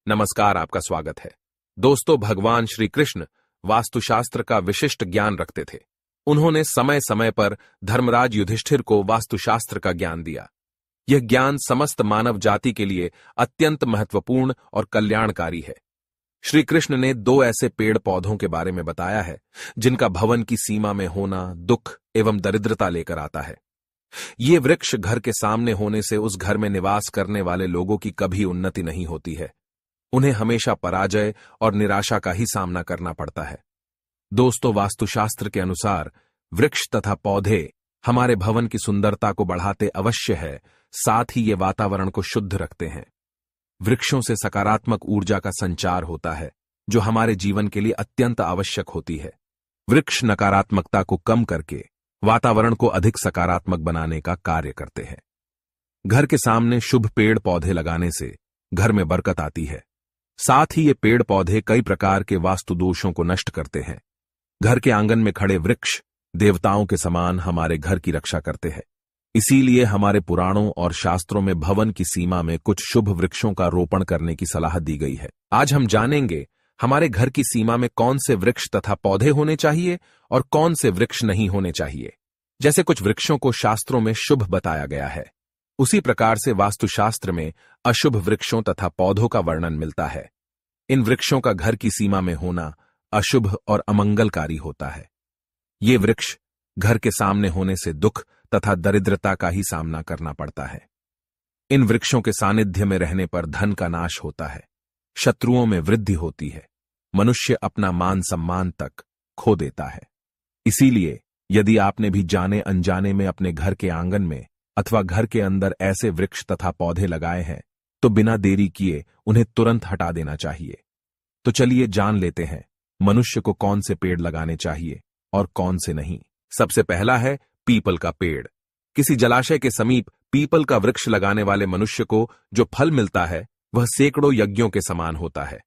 नमस्कार, आपका स्वागत है। दोस्तों, भगवान श्री कृष्ण वास्तुशास्त्र का विशिष्ट ज्ञान रखते थे। उन्होंने समय समय पर धर्मराज युधिष्ठिर को वास्तुशास्त्र का ज्ञान दिया। यह ज्ञान समस्त मानव जाति के लिए अत्यंत महत्वपूर्ण और कल्याणकारी है। श्री कृष्ण ने 2 ऐसे पेड़ पौधों के बारे में बताया है जिनका भवन की सीमा में होना दुख एवं दरिद्रता लेकर आता है। ये वृक्ष घर के सामने होने से उस घर में निवास करने वाले लोगों की कभी उन्नति नहीं होती है। उन्हें हमेशा पराजय और निराशा का ही सामना करना पड़ता है। दोस्तों, वास्तुशास्त्र के अनुसार वृक्ष तथा पौधे हमारे भवन की सुंदरता को बढ़ाते अवश्य है, साथ ही ये वातावरण को शुद्ध रखते हैं। वृक्षों से सकारात्मक ऊर्जा का संचार होता है, जो हमारे जीवन के लिए अत्यंत आवश्यक होती है। वृक्ष नकारात्मकता को कम करके वातावरण को अधिक सकारात्मक बनाने का कार्य करते हैं। घर के सामने शुभ पेड़ पौधे लगाने से घर में बरकत आती है। साथ ही ये पेड़ पौधे कई प्रकार के वास्तु दोषों को नष्ट करते हैं। घर के आंगन में खड़े वृक्ष देवताओं के समान हमारे घर की रक्षा करते हैं। इसीलिए हमारे पुराणों और शास्त्रों में भवन की सीमा में कुछ शुभ वृक्षों का रोपण करने की सलाह दी गई है। आज हम जानेंगे हमारे घर की सीमा में कौन से वृक्ष तथा पौधे होने चाहिए और कौन से वृक्ष नहीं होने चाहिए। जैसे कुछ वृक्षों को शास्त्रों में शुभ बताया गया है, उसी प्रकार से वास्तुशास्त्र में अशुभ वृक्षों तथा पौधों का वर्णन मिलता है। इन वृक्षों का घर की सीमा में होना अशुभ और अमंगलकारी होता है। ये वृक्ष घर के सामने होने से दुख तथा दरिद्रता का ही सामना करना पड़ता है। इन वृक्षों के सानिध्य में रहने पर धन का नाश होता है, शत्रुओं में वृद्धि होती है, मनुष्य अपना मान सम्मान तक खो देता है। इसीलिए यदि आपने भी जाने अनजाने में अपने घर के आंगन में अथवा घर के अंदर ऐसे वृक्ष तथा पौधे लगाए हैं, तो बिना देरी किए उन्हें तुरंत हटा देना चाहिए। तो चलिए जान लेते हैं मनुष्य को कौन से पेड़ लगाने चाहिए और कौन से नहीं। सबसे पहला है पीपल का पेड़। किसी जलाशय के समीप पीपल का वृक्ष लगाने वाले मनुष्य को जो फल मिलता है वह सैकड़ों यज्ञों के समान होता है।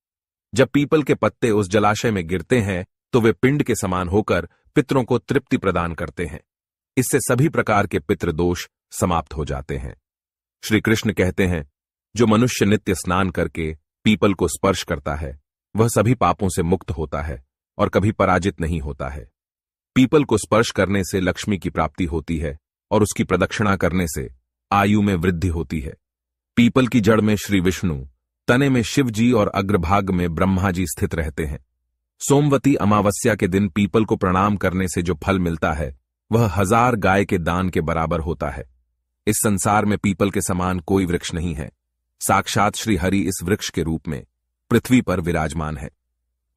जब पीपल के पत्ते उस जलाशय में गिरते हैं तो वे पिंड के समान होकर पितरों को तृप्ति प्रदान करते हैं। इससे सभी प्रकार के पितृ दोष समाप्त हो जाते हैं। श्री कृष्ण कहते हैं, जो मनुष्य नित्य स्नान करके पीपल को स्पर्श करता है वह सभी पापों से मुक्त होता है और कभी पराजित नहीं होता है। पीपल को स्पर्श करने से लक्ष्मी की प्राप्ति होती है और उसकी प्रदक्षिणा करने से आयु में वृद्धि होती है। पीपल की जड़ में श्री विष्णु, तने में शिव जी और अग्रभाग में ब्रह्मा जी स्थित रहते हैं। सोमवती अमावस्या के दिन पीपल को प्रणाम करने से जो फल मिलता है वह 1000 गाय के दान के बराबर होता है। इस संसार में पीपल के समान कोई वृक्ष नहीं है। साक्षात श्री हरि इस वृक्ष के रूप में पृथ्वी पर विराजमान है।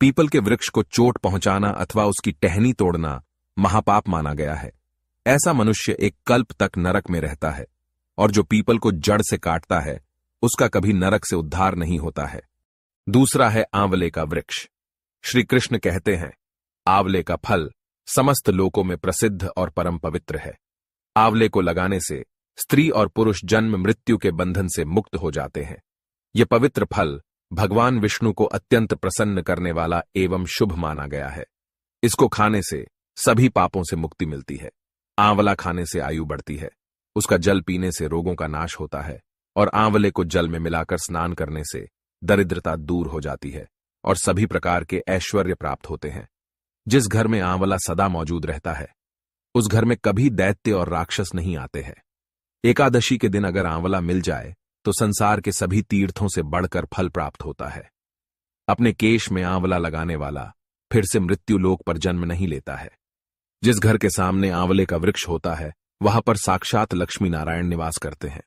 पीपल के वृक्ष को चोट पहुंचाना अथवा उसकी टहनी तोड़ना महापाप माना गया है। ऐसा मनुष्य एक कल्प तक नरक में रहता है और जो पीपल को जड़ से काटता है उसका कभी नरक से उद्धार नहीं होता है। दूसरा है आंवले का वृक्ष। श्री कृष्ण कहते हैं, आंवले का फल समस्त लोकों में प्रसिद्ध और परम पवित्र है। आंवले को लगाने से स्त्री और पुरुष जन्म मृत्यु के बंधन से मुक्त हो जाते हैं। यह पवित्र फल भगवान विष्णु को अत्यंत प्रसन्न करने वाला एवं शुभ माना गया है। इसको खाने से सभी पापों से मुक्ति मिलती है। आंवला खाने से आयु बढ़ती है, उसका जल पीने से रोगों का नाश होता है और आंवले को जल में मिलाकर स्नान करने से दरिद्रता दूर हो जाती है और सभी प्रकार के ऐश्वर्य प्राप्त होते हैं। जिस घर में आंवला सदा मौजूद रहता है उस घर में कभी दैत्य और राक्षस नहीं आते हैं। एकादशी के दिन अगर आंवला मिल जाए तो संसार के सभी तीर्थों से बढ़कर फल प्राप्त होता है। अपने केश में आंवला लगाने वाला फिर से मृत्यु लोक पर जन्म नहीं लेता है। जिस घर के सामने आंवले का वृक्ष होता है वहां पर साक्षात लक्ष्मी नारायण निवास करते हैं।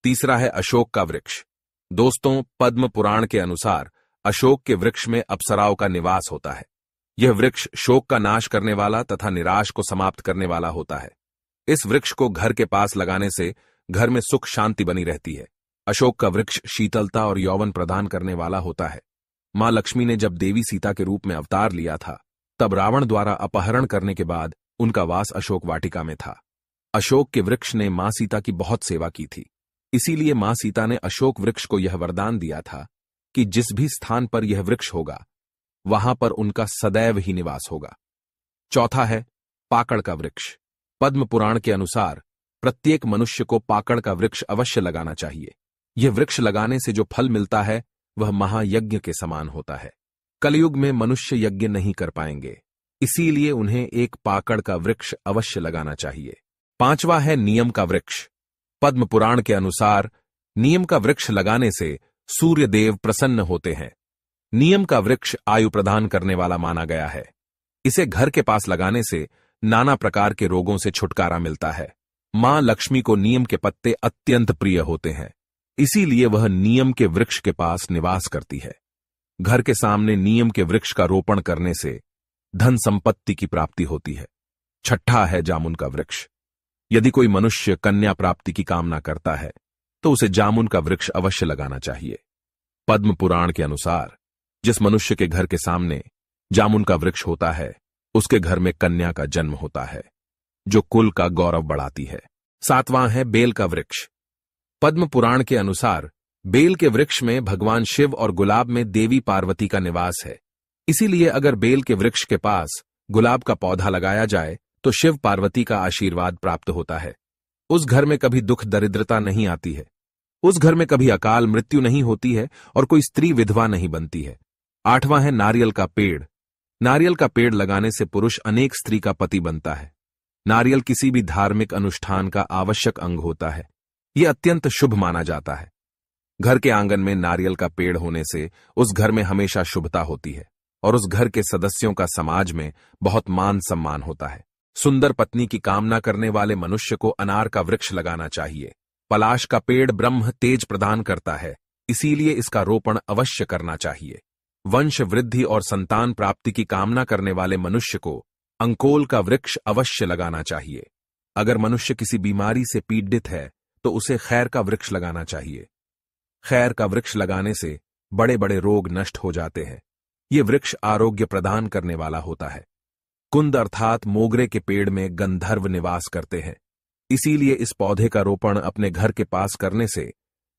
तीसरा है अशोक का वृक्ष। दोस्तों, पद्म पुराण के अनुसार अशोक के वृक्ष में अप्सराओं का निवास होता है। यह वृक्ष शोक का नाश करने वाला तथा निराश को समाप्त करने वाला होता है। इस वृक्ष को घर के पास लगाने से घर में सुख शांति बनी रहती है। अशोक का वृक्ष शीतलता और यौवन प्रदान करने वाला होता है। मां लक्ष्मी ने जब देवी सीता के रूप में अवतार लिया था तब रावण द्वारा अपहरण करने के बाद उनका वास अशोक वाटिका में था। अशोक के वृक्ष ने मां सीता की बहुत सेवा की थी। इसीलिए मां सीता ने अशोक वृक्ष को यह वरदान दिया था कि जिस भी स्थान पर यह वृक्ष होगा वहां पर उनका सदैव ही निवास होगा। चौथा है पाकड़ का वृक्ष। पद्म पुराण के अनुसार प्रत्येक मनुष्य को पाकड़ का वृक्ष अवश्य लगाना चाहिए। यह वृक्ष लगाने से जो फल मिलता है वह महायज्ञ के समान होता है। कलयुग में मनुष्य यज्ञ नहीं कर पाएंगे, इसीलिए उन्हें एक पाकड़ का वृक्ष अवश्य लगाना चाहिए। 5वां है नियम का वृक्ष। पद्म पुराण के अनुसार नियम का वृक्ष लगाने से सूर्य देव प्रसन्न होते हैं। नियम का वृक्ष आयु प्रदान करने वाला माना गया है। इसे घर के पास लगाने से नाना प्रकार के रोगों से छुटकारा मिलता है। मां लक्ष्मी को नीम के पत्ते अत्यंत प्रिय होते हैं, इसीलिए वह नीम के वृक्ष के पास निवास करती है। घर के सामने नीम के वृक्ष का रोपण करने से धन संपत्ति की प्राप्ति होती है। 6वां है जामुन का वृक्ष। यदि कोई मनुष्य कन्या प्राप्ति की कामना करता है तो उसे जामुन का वृक्ष अवश्य लगाना चाहिए। पद्म पुराण के अनुसार जिस मनुष्य के घर के सामने जामुन का वृक्ष होता है, उसके घर में कन्या का जन्म होता है, जो कुल का गौरव बढ़ाती है। 7वां है बेल का वृक्ष। पद्म पुराण के अनुसार बेल के वृक्ष में भगवान शिव और गुलाब में देवी पार्वती का निवास है। इसीलिए अगर बेल के वृक्ष के पास गुलाब का पौधा लगाया जाए तो शिव पार्वती का आशीर्वाद प्राप्त होता है। उस घर में कभी दुख दरिद्रता नहीं आती है, उस घर में कभी अकाल मृत्यु नहीं होती है और कोई स्त्री विधवा नहीं बनती है। 8वां है नारियल का पेड़। नारियल का पेड़ लगाने से पुरुष अनेक स्त्री का पति बनता है। नारियल किसी भी धार्मिक अनुष्ठान का आवश्यक अंग होता है। यह अत्यंत शुभ माना जाता है। घर के आंगन में नारियल का पेड़ होने से उस घर में हमेशा शुभता होती है और उस घर के सदस्यों का समाज में बहुत मान सम्मान होता है। सुंदर पत्नी की कामना करने वाले मनुष्य को अनार का वृक्ष लगाना चाहिए। पलाश का पेड़ ब्रह्म तेज प्रदान करता है, इसीलिए इसका रोपण अवश्य करना चाहिए। वंश वृद्धि और संतान प्राप्ति की कामना करने वाले मनुष्य को अंकोल का वृक्ष अवश्य लगाना चाहिए। अगर मनुष्य किसी बीमारी से पीड़ित है तो उसे खैर का वृक्ष लगाना चाहिए। खैर का वृक्ष लगाने से बड़े बड़े रोग नष्ट हो जाते हैं। ये वृक्ष आरोग्य प्रदान करने वाला होता है। कुंद अर्थात मोगरे के पेड़ में गंधर्व निवास करते हैं, इसीलिए इस पौधे का रोपण अपने घर के पास करने से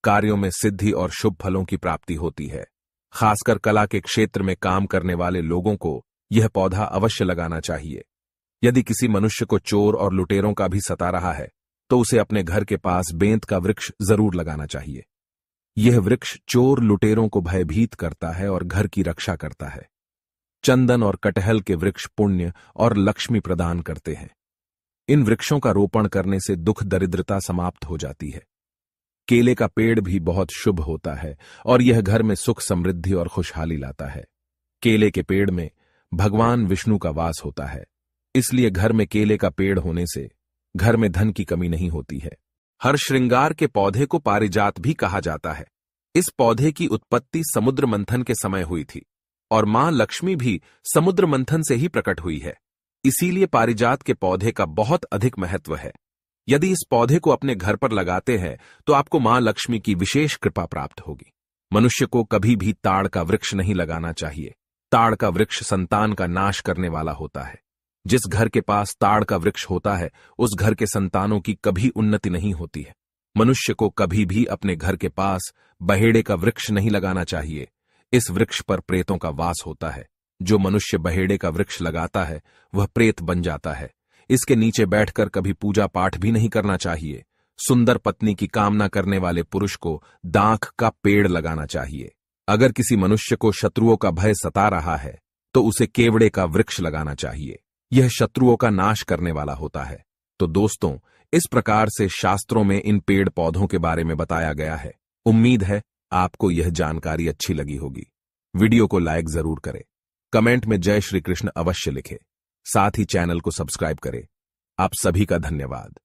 कार्यों में सिद्धि और शुभ फलों की प्राप्ति होती है। खासकर कला के क्षेत्र में काम करने वाले लोगों को यह पौधा अवश्य लगाना चाहिए। यदि किसी मनुष्य को चोर और लुटेरों का भी सता रहा है तो उसे अपने घर के पास बेंत का वृक्ष जरूर लगाना चाहिए। यह वृक्ष चोर लुटेरों को भयभीत करता है और घर की रक्षा करता है। चंदन और कटहल के वृक्ष पुण्य और लक्ष्मी प्रदान करते हैं। इन वृक्षों का रोपण करने से दुख दरिद्रता समाप्त हो जाती है। केले का पेड़ भी बहुत शुभ होता है और यह घर में सुख समृद्धि और खुशहाली लाता है। केले के पेड़ में भगवान विष्णु का वास होता है, इसलिए घर में केले का पेड़ होने से घर में धन की कमी नहीं होती है। हर श्रृंगार के पौधे को पारिजात भी कहा जाता है। इस पौधे की उत्पत्ति समुद्र मंथन के समय हुई थी और मां लक्ष्मी भी समुद्र मंथन से ही प्रकट हुई है। इसीलिए पारिजात के पौधे का बहुत अधिक महत्व है। यदि इस पौधे को अपने घर पर लगाते हैं तो आपको मां लक्ष्मी की विशेष कृपा प्राप्त होगी। मनुष्य को कभी भी ताड़ का वृक्ष नहीं लगाना चाहिए। ताड़ का वृक्ष संतान का नाश करने वाला होता है। जिस घर के पास ताड़ का वृक्ष होता है उस घर के संतानों की कभी उन्नति नहीं होती है। मनुष्य को कभी भी अपने घर के पास बहेड़े का वृक्ष नहीं लगाना चाहिए। इस वृक्ष पर प्रेतों का वास होता है। जो मनुष्य बहेड़े का वृक्ष लगाता है वह प्रेत बन जाता है। इसके नीचे बैठकर कभी पूजा पाठ भी नहीं करना चाहिए। सुंदर पत्नी की कामना करने वाले पुरुष को दाख का पेड़ लगाना चाहिए। अगर किसी मनुष्य को शत्रुओं का भय सता रहा है तो उसे केवड़े का वृक्ष लगाना चाहिए। यह शत्रुओं का नाश करने वाला होता है। तो दोस्तों, इस प्रकार से शास्त्रों में इन पेड़ पौधों के बारे में बताया गया है। उम्मीद है आपको यह जानकारी अच्छी लगी होगी। वीडियो को लाइक जरूर करें, कमेंट में जय श्री कृष्ण अवश्य लिखें, साथ ही चैनल को सब्सक्राइब करें। आप सभी का धन्यवाद।